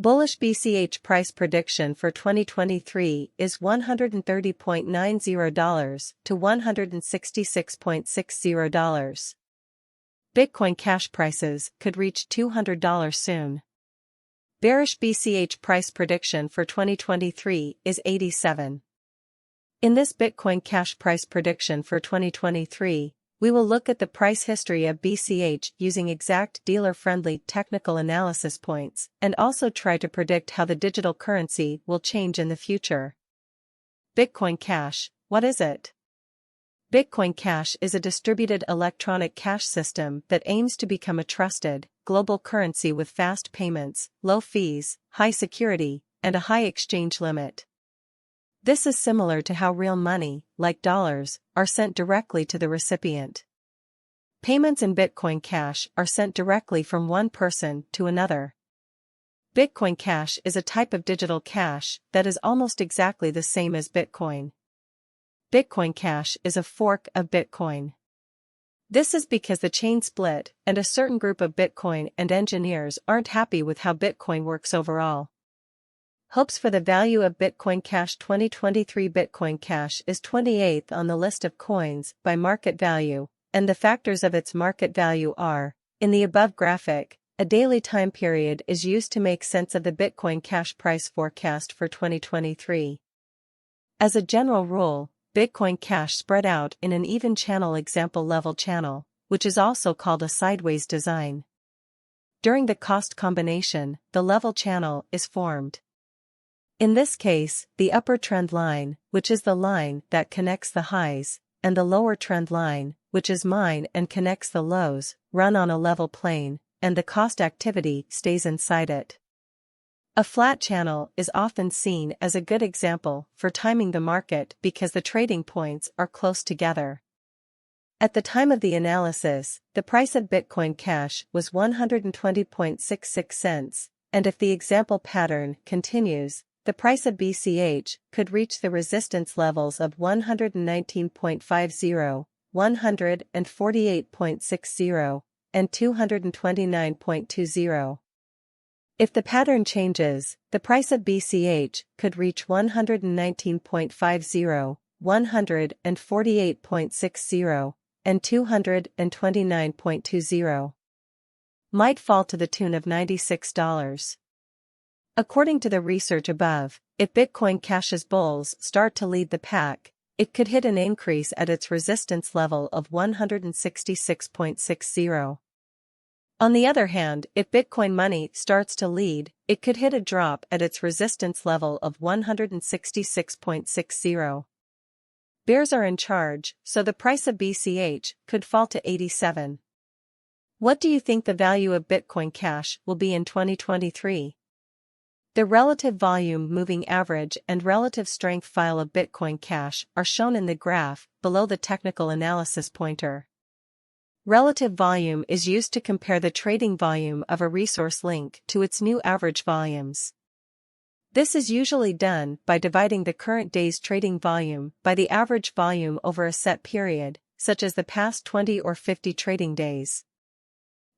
Bullish BCH price prediction for 2023 is $130.90 to $166.60. Bitcoin Cash prices could reach $200 soon. Bearish BCH price prediction for 2023 is 87. In this Bitcoin Cash price prediction for 2023, we will look at the price history of BCH using exact dealer-friendly technical analysis points and also try to predict how the digital currency will change in the future. Bitcoin Cash, what is it? Bitcoin Cash is a distributed electronic cash system that aims to become a trusted, global currency with fast payments, low fees, high security, and a high exchange limit. This is similar to how real money, like dollars, are sent directly to the recipient. Payments in Bitcoin Cash are sent directly from one person to another. Bitcoin Cash is a type of digital cash that is almost exactly the same as Bitcoin. Bitcoin Cash is a fork of Bitcoin. This is because the chain split and a certain group of Bitcoin and engineers aren't happy with how Bitcoin works overall. Hopes for the value of Bitcoin Cash 2023. Bitcoin Cash is 28th on the list of coins by market value, and the factors of its market value are, in the above graphic, a daily time period is used to make sense of the Bitcoin Cash price forecast for 2023. As a general rule, Bitcoin Cash spread out in an even channel example level channel, which is also called a sideways design. During the cost combination, the level channel is formed. In this case, the upper trend line, which is the line that connects the highs, and the lower trend line, which is mine and connects the lows, run on a level plane, and the cost activity stays inside it. A flat channel is often seen as a good example for timing the market because the trading points are close together. At the time of the analysis, the price of Bitcoin Cash was 120.66 cents, and if the example pattern continues, the price of BCH could reach the resistance levels of 119.50, 148.60, and 229.20. If the pattern changes, the price of BCH could reach 119.50, 148.60, and 229.20. Might fall to the tune of $96. According to the research above, if Bitcoin Cash's bulls start to lead the pack, it could hit an increase at its resistance level of 166.60. On the other hand, if Bitcoin Money starts to lead, it could hit a drop at its resistance level of 166.60. Bears are in charge, so the price of BCH could fall to 87. What do you think the value of Bitcoin Cash will be in 2023? The relative volume moving average and relative strength file of Bitcoin Cash are shown in the graph below the technical analysis pointer. Relative volume is used to compare the trading volume of a resource link to its new average volumes. This is usually done by dividing the current day's trading volume by the average volume over a set period, such as the past 20 or 50 trading days.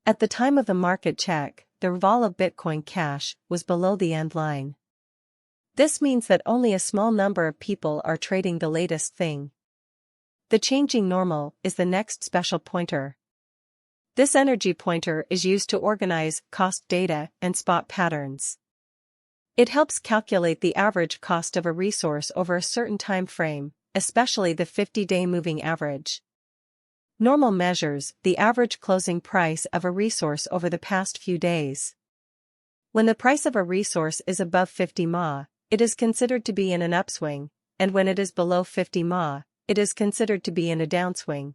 At the time of the market check, the vol of Bitcoin Cash was below the end line. This means that only a small number of people are trading the latest thing. The changing normal is the next special pointer. This energy pointer is used to organize cost data and spot patterns. It helps calculate the average cost of a resource over a certain time frame, especially the 50-day moving average. Normal measures the average closing price of a resource over the past few days. When the price of a resource is above 50 Ma, it is considered to be in an upswing, and when it is below 50 Ma, it is considered to be in a downswing.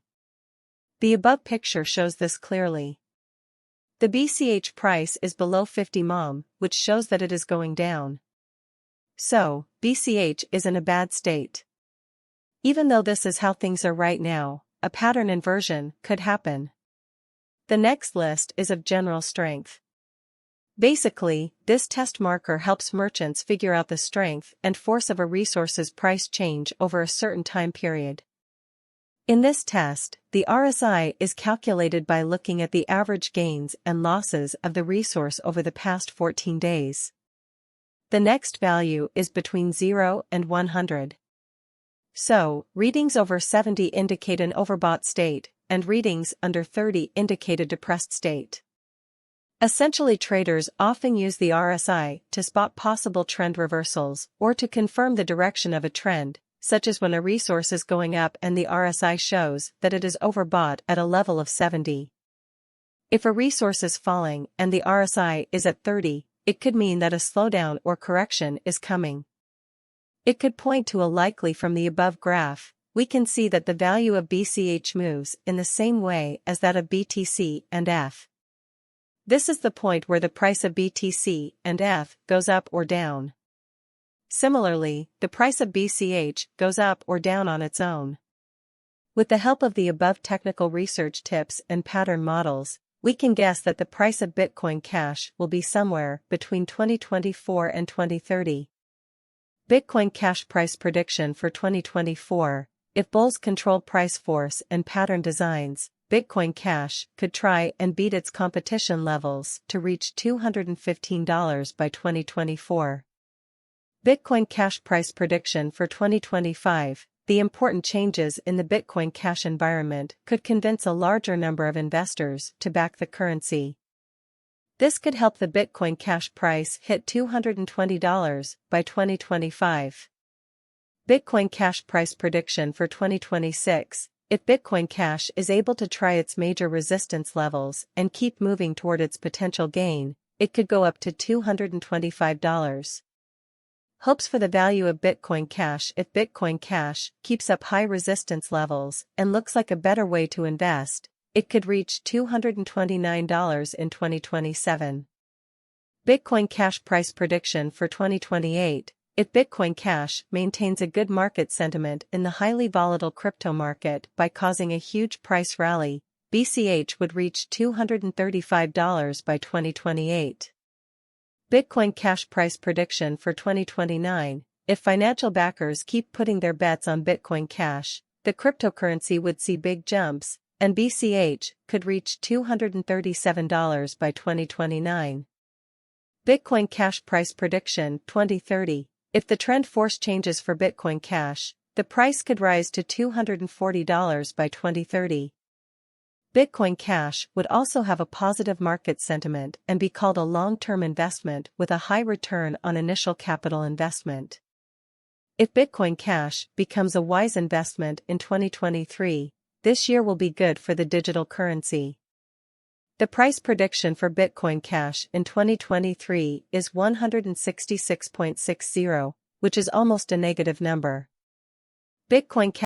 The above picture shows this clearly. The BCH price is below 50 Ma, which shows that it is going down. So, BCH is in a bad state. Even though this is how things are right now, a pattern inversion could happen. The next list is of general strength. Basically, this test marker helps merchants figure out the strength and force of a resource's price change over a certain time period. In this test, the RSI is calculated by looking at the average gains and losses of the resource over the past 14 days. The next value is between 0 and 100. So, readings over 70 indicate an overbought state, and readings under 30 indicate a depressed state. Essentially, traders often use the RSI to spot possible trend reversals or to confirm the direction of a trend, such as when a resource is going up and the RSI shows that it is overbought at a level of 70. If a resource is falling and the RSI is at 30, it could mean that a slowdown or correction is coming. It could point to a likely. From the above graph, we can see that the value of BCH moves in the same way as that of BTC and F. This is the point where the price of BTC and F goes up or down. Similarly, the price of BCH goes up or down on its own. With the help of the above technical research tips and pattern models, we can guess that the price of Bitcoin Cash will be somewhere between 2024 and 2030. Bitcoin Cash price prediction for 2024: if bulls control price force and pattern designs, Bitcoin Cash could try and beat its competition levels to reach $215 by 2024. Bitcoin Cash price prediction for 2025: the important changes in the Bitcoin Cash environment could convince a larger number of investors to back the currency. This could help the Bitcoin Cash price hit $220 by 2025. Bitcoin Cash price prediction for 2026: if Bitcoin Cash is able to try its major resistance levels and keep moving toward its potential gain, it could go up to $225. Hopes for the value of Bitcoin Cash: if Bitcoin Cash keeps up high resistance levels and looks like a better way to invest, it could reach $229 in 2027. Bitcoin Cash price prediction for 2028: if Bitcoin Cash maintains a good market sentiment in the highly volatile crypto market by causing a huge price rally, BCH would reach $235 by 2028. Bitcoin Cash price prediction for 2029: if financial backers keep putting their bets on Bitcoin Cash, the cryptocurrency would see big jumps, and BCH could reach $237 by 2029. Bitcoin Cash price prediction 2030: if the trend force changes for Bitcoin Cash, the price could rise to $240 by 2030. Bitcoin Cash would also have a positive market sentiment and be called a long-term investment with a high return on initial capital investment. If Bitcoin Cash becomes a wise investment in 2023, this year will be good for the digital currency. The price prediction for Bitcoin Cash in 2023 is 166.60, which is almost a negative number. Bitcoin Cash